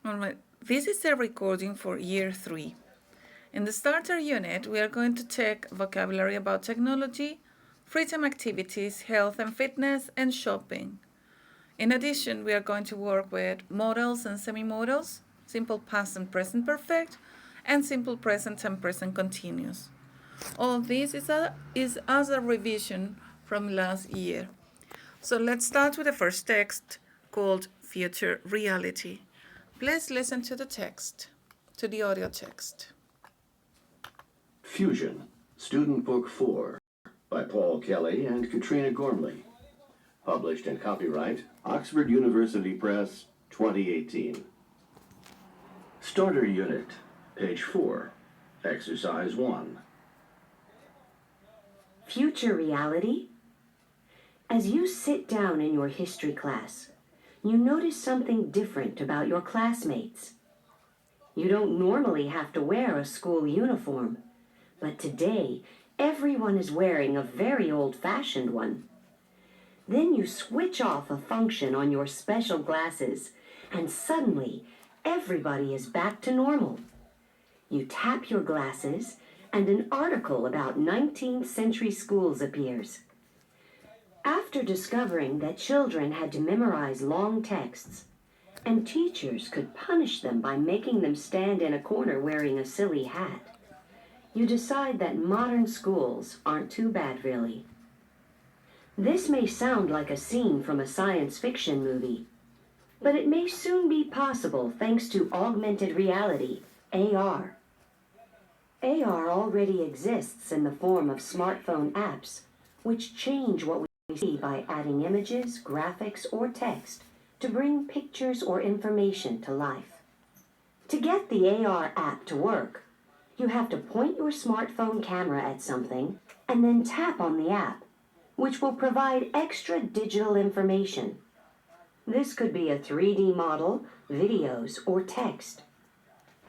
All right, this is a recording for Year 3. In the starter unit, we are going to take vocabulary about technology, free time activities, health and fitness, and shopping. In addition, we are going to work with modals and semi-modals, simple past and present perfect, and simple present and present continuous. All this is as a revision from last year. So let's start with the first text called Future Reality. Please listen to the text, to the audio text. Fusion, Student Book 4, by Paul Kelly and Katrina Gormley. Published in copyright, Oxford University Press, 2018. Starter Unit, page 4, Exercise 1. Future reality? As you sit down in your history class, you notice something different about your classmates. You don't normally have to wear a school uniform, but today everyone is wearing a very old-fashioned one. Then you switch off a function on your special glasses, and suddenly everybody is back to normal. You tap your glasses, and an article about 19th century schools appears. After discovering that children had to memorize long texts, and teachers could punish them by making them stand in a corner wearing a silly hat, you decide that modern schools aren't too bad, really. This may sound like a scene from a science fiction movie, but it may soon be possible thanks to augmented reality, AR. AR already exists in the form of smartphone apps, which change what we see by adding images, graphics, or text to bring pictures or information to life. To get the AR app to work, you have to point your smartphone camera at something and then tap on the app, which will provide extra digital information. This could be a 3D model, videos, or text.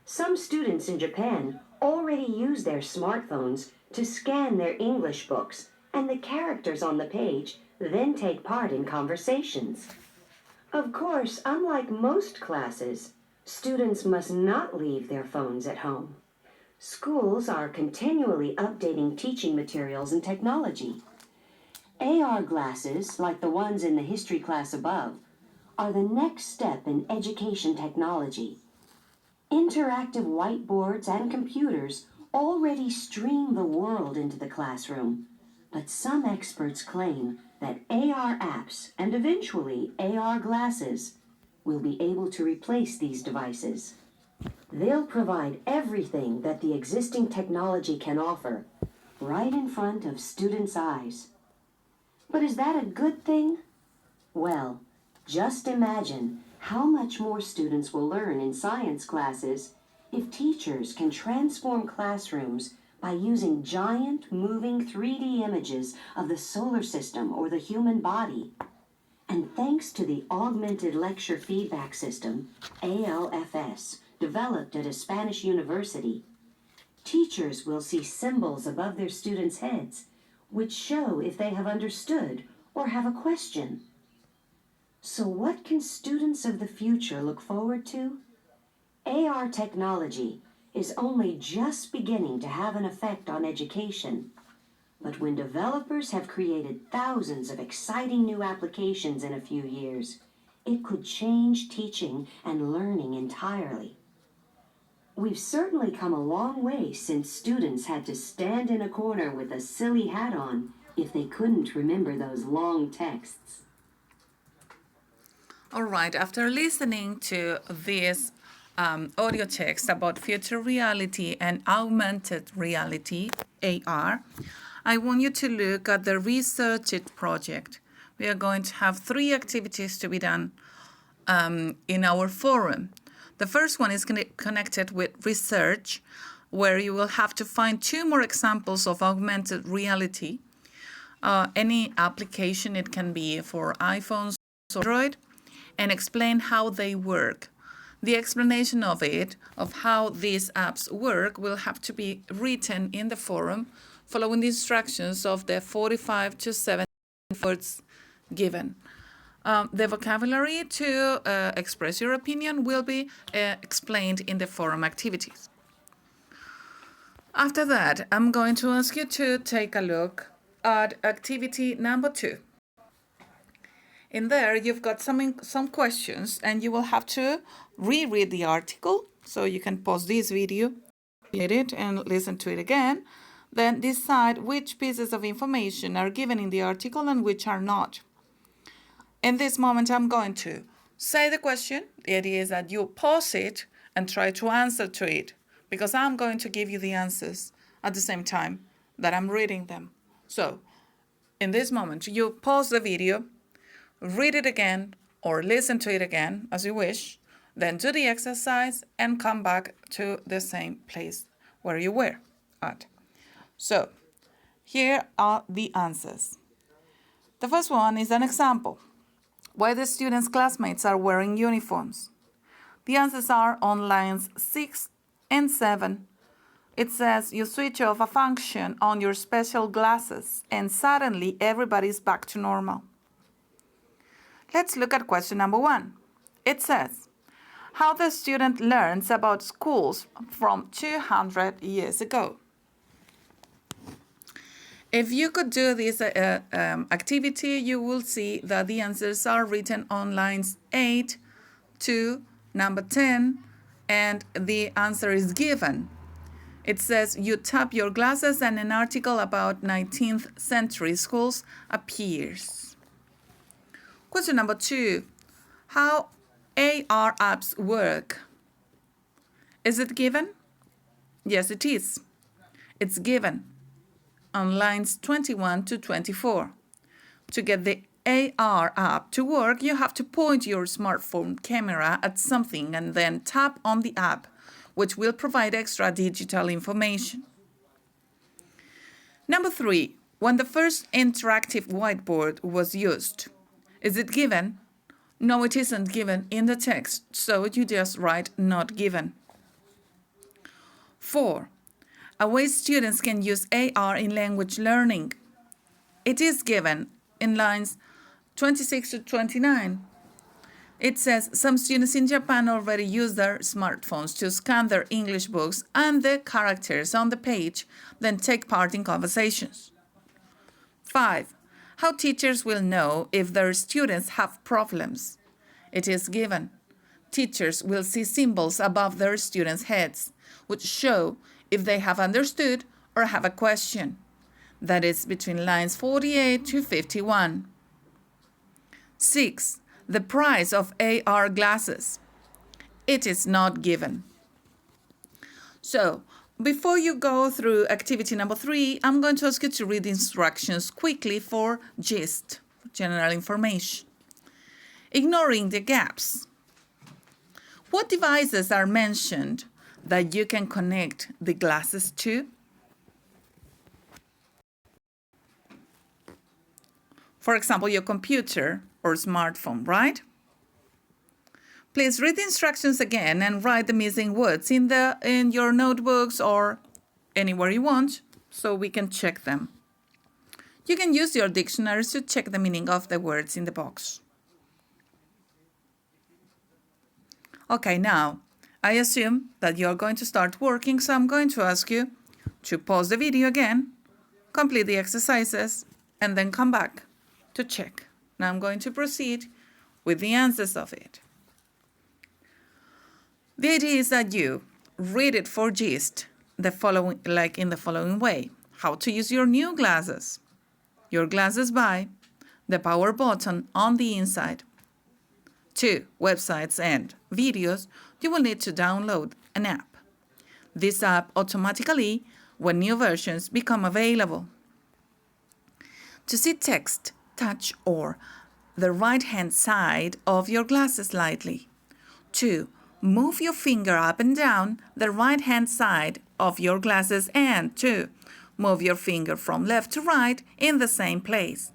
Some students in Japan already use their smartphones to scan their English books, and the characters on the page then take part in conversations. Of course, unlike most classes, students must not leave their phones at home. Schools are continually updating teaching materials and technology. AR glasses, like the ones in the history class above, are the next step in education technology. Interactive whiteboards and computers already stream the world into the classroom, but some experts claim that AR apps and eventually AR glasses will be able to replace these devices. They'll provide everything that the existing technology can offer, right in front of students' eyes. But is that a good thing? Well, just imagine how much more students will learn in science classes if teachers can transform classrooms by using giant, moving 3D images of the solar system or the human body. And thanks to the Augmented Lecture Feedback System, ALFS, developed at a Spanish university, teachers will see symbols above their students' heads, which show if they have understood or have a question. So what can students of the future look forward to? AR technology is only just beginning to have an effect on education. But when developers have created thousands of exciting new applications in a few years, it could change teaching and learning entirely. We've certainly come a long way since students had to stand in a corner with a silly hat on if they couldn't remember those long texts. All right, after listening to this audio text about future reality and augmented reality, AR, I want you to look at the Research It project. We are going to have 3 activities to be done in our forum. The first one is connected with research, where you will have to find 2 more examples of augmented reality. Any application, it can be for iPhones or Android, and explain how they work. The explanation of how these apps work, will have to be written in the forum, following the instructions of the 45 to 70 words given. The vocabulary to express your opinion will be explained in the forum activities. After that, I'm going to ask you to take a look at activity number 2. In there, you've got some questions, and you will have to reread the article. So you can pause this video, read it, and listen to it again. Then decide which pieces of information are given in the article and which are not. In this moment, I'm going to say the question. The idea is that you pause it and try to answer to it, because I'm going to give you the answers at the same time that I'm reading them. So, in this moment, you pause the video, read it again, or listen to it again, as you wish, then do the exercise and come back to the same place where you were at. So, here are the answers. The first one is an example. Why the students' classmates are wearing uniforms. The answers are on lines 6 and 7. It says you switch off a function on your special glasses and suddenly everybody's back to normal. Let's look at question number 1. It says how the student learns about schools from 200 years ago. If you could do this activity, you will see that the answers are written on lines 8 to number 10, and the answer is given. It says you tap your glasses and an article about 19th century schools appears. Question number 2. How AR apps work. Is it given? Yes, it is. It's given on lines 21 to 24. To get the AR app to work, you have to point your smartphone camera at something and then tap on the app, which will provide extra digital information. Number 3, when the first interactive whiteboard was used. Is it given? No, it isn't given in the text, so you just write not given. 4. A way students can use AR in language learning. It is given in lines 26 to 29. It says some students in Japan already use their smartphones to scan their English books and the characters on the page, then take part in conversations. 5. How teachers will know if their students have problems. It is given. Teachers will see symbols above their students' heads, which show if they have understood or have a question. That is between lines 48 to 51. 6. The price of AR glasses. It is not given. So, before you go through activity number 3, I'm going to ask you to read the instructions quickly for GIST, general information. Ignoring the gaps. What devices are mentioned that you can connect the glasses to? For example, your computer or smartphone, right? Please read the instructions again and write the missing words in your notebooks or anywhere you want so we can check them. You can use your dictionaries to check the meaning of the words in the box. Okay, now, I assume that you're going to start working, so I'm going to ask you to pause the video again, complete the exercises, and then come back to check. Now I'm going to proceed with the answers of it. The idea is that you read it for GIST, in the following way. How to use your new glasses. Your glasses by the power button on the inside. 2. Websites and videos. You will need to download an app. This app automatically when new versions become available. To see text, touch or the right-hand side of your glasses lightly. 2. Move your finger up and down the right-hand side of your glasses, and 2. Move your finger from left to right in the same place.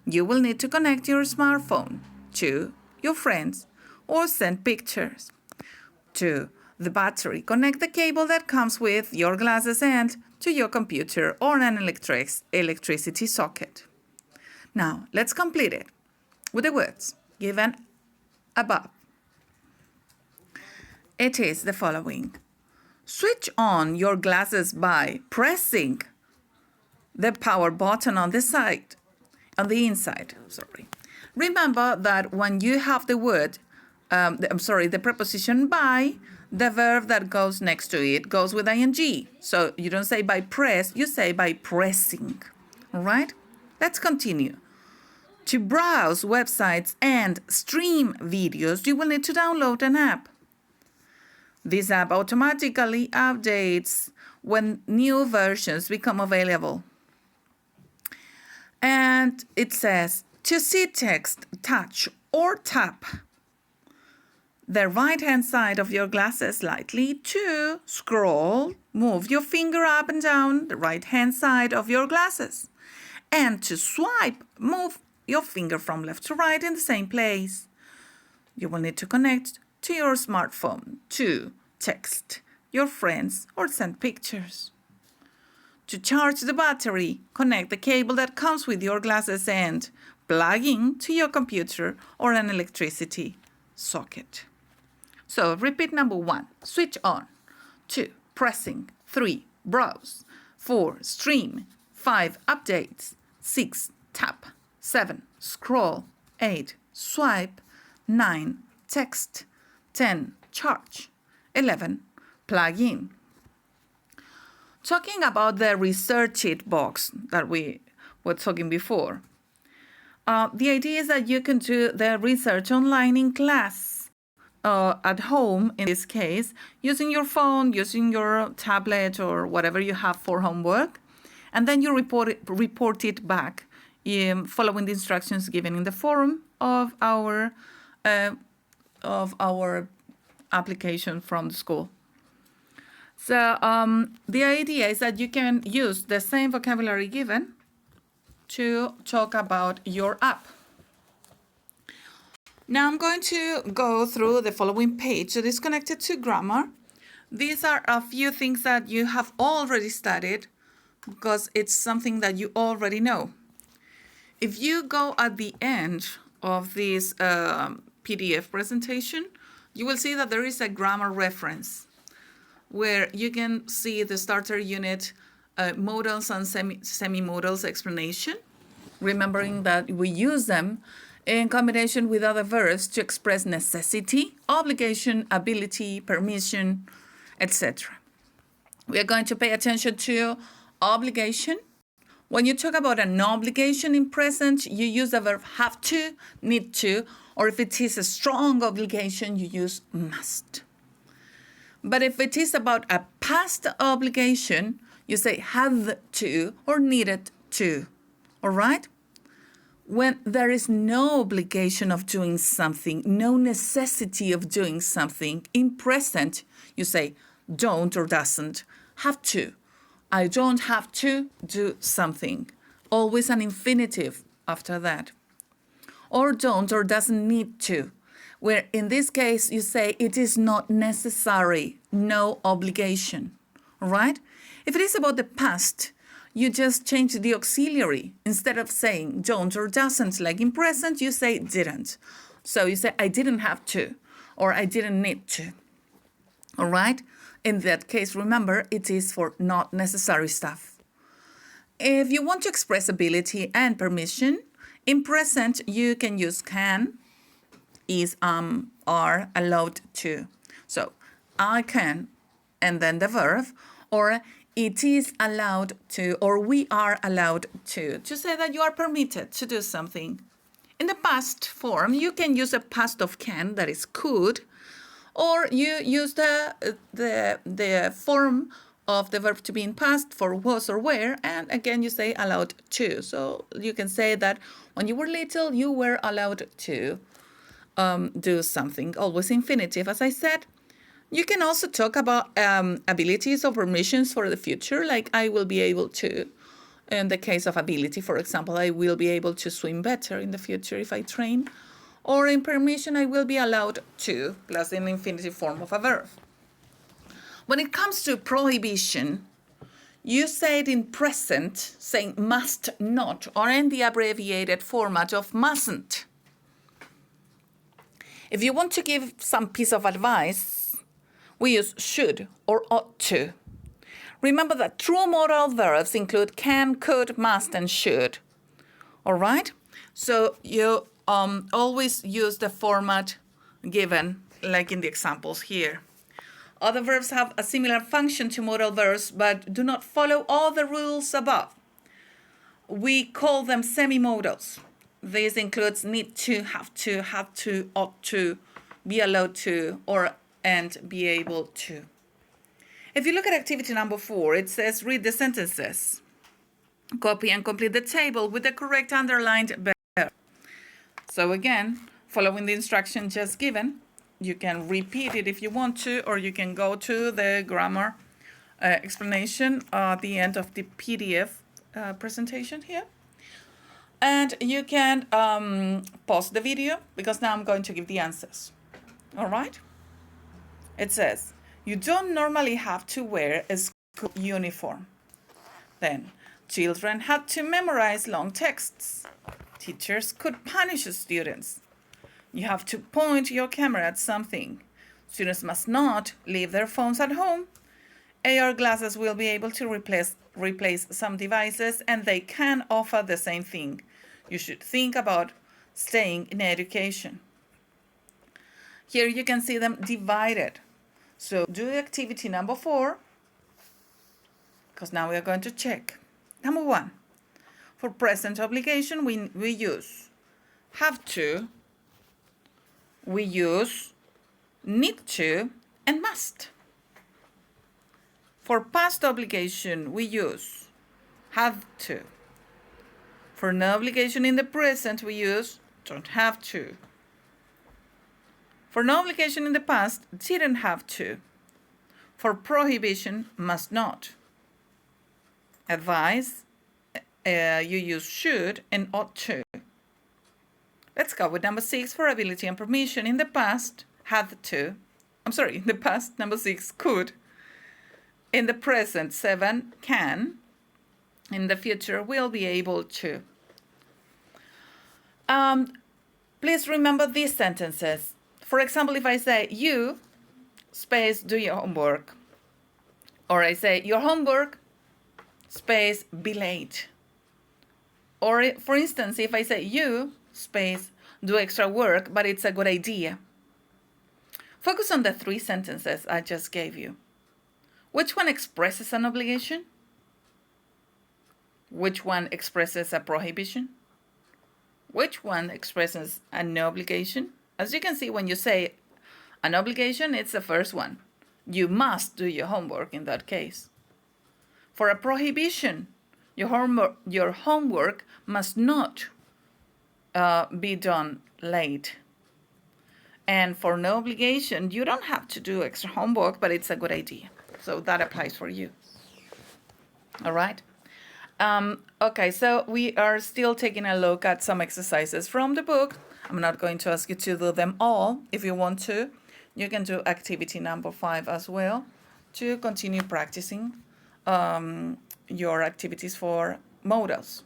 You will need to connect your smartphone to your friends or send pictures. 2. The battery. Connect the cable that comes with your glasses and to your computer or an electricity socket. Now, let's complete it with the words. given above. It is the following. Switch on your glasses by pressing the power button on the inside. Remember that when you have the word, the preposition by, the verb that goes next to it goes with ing. So you don't say by press, you say by pressing. All right? Let's continue. To browse websites and stream videos, you will need to download an app. This app automatically updates when new versions become available. And it says, to see text, touch or tap the right-hand side of your glasses slightly. To scroll, move your finger up and down the right-hand side of your glasses. And to swipe, move your finger from left to right in the same place. You will need to connect to your smartphone to text your friends or send pictures. To charge the battery, connect the cable that comes with your glasses and plug in to your computer or an electricity socket. So repeat number 1, switch on. 2, pressing. 3, browse. 4, stream. 5, updates. 6, tap. 7, scroll. 8, swipe. 9, text. 10, charge. 11, plug in. Talking about the research it box that we were talking before, the idea is that you can do the research online in class, at home in this case, using your phone, using your tablet or whatever you have for homework, and then you report it back following the instructions given in the forum of our application from the school. So the idea is that you can use the same vocabulary given to talk about your app. Now I'm going to go through the following page that is connected to grammar. These are a few things that you have already studied because it's something that you already know. If you go at the end of this PDF presentation, you will see that there is a grammar reference where you can see the starter unit modals and semi-modals explanation, remembering that we use them in combination with other verbs to express necessity, obligation, ability, permission, etc. We are going to pay attention to obligation. When you talk about an obligation in present, you use the verb have to, need to, or if it is a strong obligation, you use must. But if it is about a past obligation, you say have to or needed to. All right? When there is no obligation of doing something, no necessity of doing something, in present, you say don't or doesn't have to. I don't have to do something. Always an infinitive after that. Or don't or doesn't need to, where in this case you say it is not necessary, no obligation, all right? If it is about the past, you just change the auxiliary. Instead of saying don't or doesn't, like in present, you say didn't. So you say I didn't have to, or I didn't need to, all right? In that case, remember, it is for not necessary stuff. If you want to express ability and permission, in present, you can use can, is, are, allowed to. So, I can, and then the verb, or it is allowed to, or we are allowed to say that you are permitted to do something. In the past form, you can use a past of can, that is could, or you use the form of the verb to be in past for was or were, and again you say allowed to. So you can say that when you were little, you were allowed to do something, always infinitive, as I said. You can also talk about abilities or permissions for the future, like I will be able to, in the case of ability, for example, I will be able to swim better in the future if I train. Or in permission, I will be allowed to, plus an infinitive form of a verb. When it comes to prohibition, you say it in present, saying must not, or in the abbreviated format of mustn't. If you want to give some piece of advice, we use should or ought to. Remember that true modal verbs include can, could, must, and should. All right? So you always use the format given, like in the examples here. Other verbs have a similar function to modal verbs, but do not follow all the rules above. We call them semi-modals. This includes need to, have to, ought to, be allowed to, and be able to. If you look at activity number 4, it says read the sentences. Copy and complete the table with the correct underlined verb. So again, following the instruction just given, you can repeat it if you want to, or you can go to the grammar explanation at the end of the PDF presentation here. And you can pause the video, because now I'm going to give the answers. All right? It says, you don't normally have to wear a school uniform. Then, children had to memorize long texts. Teachers could punish students. You have to point your camera at something. Students must not leave their phones at home. AR glasses will be able to replace some devices, and they can offer the same thing. You should think about staying in education. Here you can see them divided. So do activity number 4, because now we are going to check. Number 1, for present obligation, we use have to, we use need to, and must. For past obligation, we use have to. For no obligation in the present, we use don't have to. For no obligation in the past, didn't have to. For prohibition, must not. Advice, you use should and ought to. Let's go with number 6 for ability and permission. In the past, had to. In the past, number 6, could. In the present, 7, can. In the future, will be able to. Please remember these sentences. For example, if I say, you, space, do your homework. Or I say, your homework, space, be late. Or for instance, if I say, you, space, do extra work, but it's a good idea. Focus on the 3 sentences I just gave you. Which one expresses an obligation? Which one expresses a prohibition? Which one expresses a no obligation? As you can see, when you say an obligation, it's the first one. You must do your homework in that case. For a prohibition, your homework must not be done late. And for no obligation, you don't have to do extra homework, but it's a good idea. So that applies for you. All right? Okay, so we are still taking a look at some exercises from the book. I'm not going to ask you to do them all. If you want to, you can do activity number 5 as well to continue practicing your activities for modals.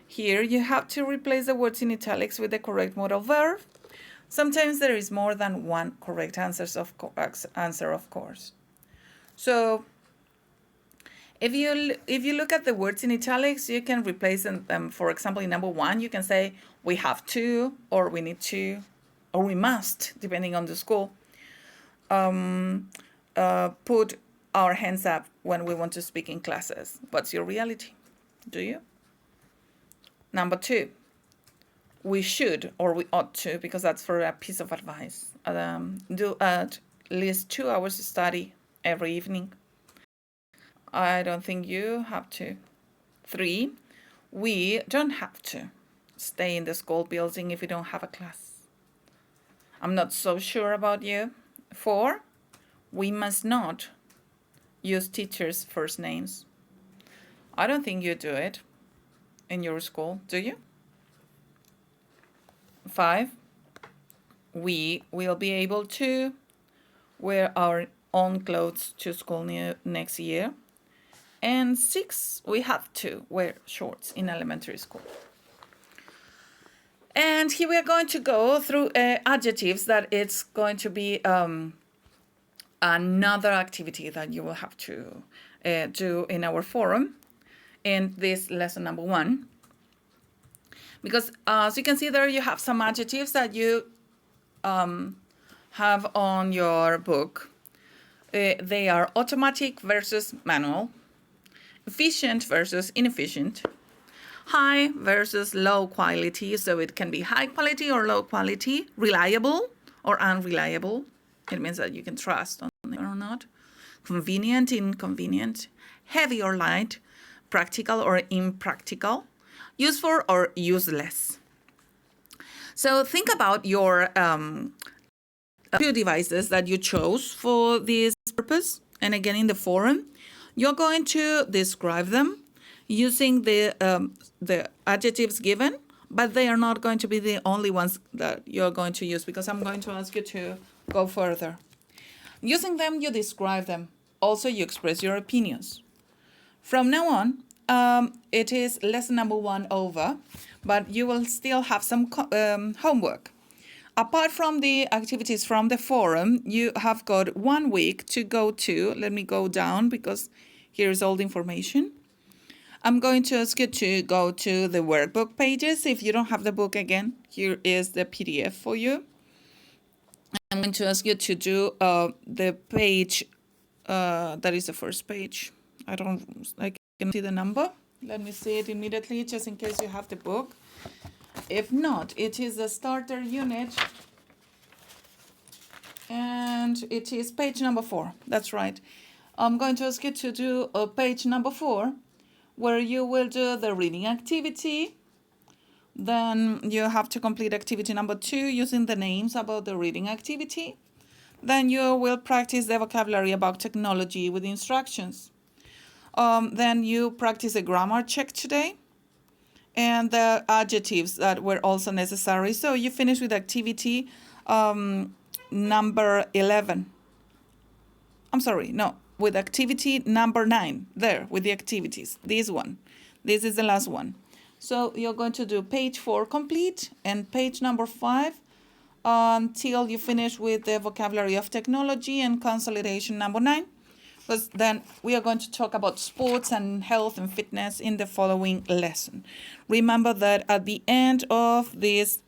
Here you have to replace the words in italics with the correct modal verb. Sometimes there is more than one correct answer, of course. So if you look at the words in italics, you can replace them. For example, in number 1, you can say we have to, or we need to, or we must, depending on the school. Put our hands up when we want to speak in classes. What's your reality? Do you? Number 2, we should or we ought to, because that's for a piece of advice. Do at least 2 hours of study every evening. I don't think you have to. 3, we don't have to stay in the school building if we don't have a class. I'm not so sure about you. 4, we must not use teachers' first names. I don't think you do it in your school, do you? 5, we will be able to wear our own clothes to school next year. And 6, we have to wear shorts in elementary school. And here we are going to go through adjectives that it's going to be another activity that you will have to do in our forum in this lesson number 1. Because as you can see there, you have some adjectives that you have on your book. They are automatic versus manual, efficient versus inefficient, high versus low quality, so it can be high quality or low quality, reliable or unreliable. It means that you can trust on it or not. Convenient, inconvenient, heavy or light, practical or impractical, useful or useless. So think about your few devices that you chose for this purpose. And again, in the forum, you're going to describe them using the adjectives given, but they are not going to be the only ones that you're going to use, because I'm going to ask you to go further. Using them, you describe them. Also, you express your opinions. From now on, it is lesson number 1 over, but you will still have some homework. Apart from the activities from the forum, you have got 1 week to go to. Let me go down because here's all the information. I'm going to ask you to go to the workbook pages. If you don't have the book, again, here is the PDF for you. I'm going to ask you to do the page, that is the first page. I can see the number. Let me see it immediately, just in case you have the book. If not, it is the starter unit, and it is page number 4. That's right. I'm going to ask you to do page number 4, where you will do the reading activity. Then you have to complete activity number 2 using the names about the reading activity. Then you will practice the vocabulary about technology with instructions. Then you practice a grammar check today and the adjectives that were also necessary. So you finish with activity number 11. I'm sorry, no, with activity number 9, there, with the activities, this one. This is the last one. So you're going to do page 4 complete and page number 5 until you finish with the vocabulary of technology and consolidation number 9. Because then we are going to talk about sports and health and fitness in the following lesson. Remember that at the end of this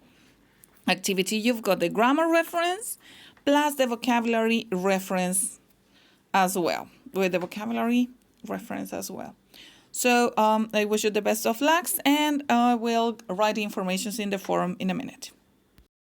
activity, you've got the grammar reference plus the vocabulary reference as well, with the vocabulary reference as well. So I wish you the best of luck, and I will write the information in the forum in a minute.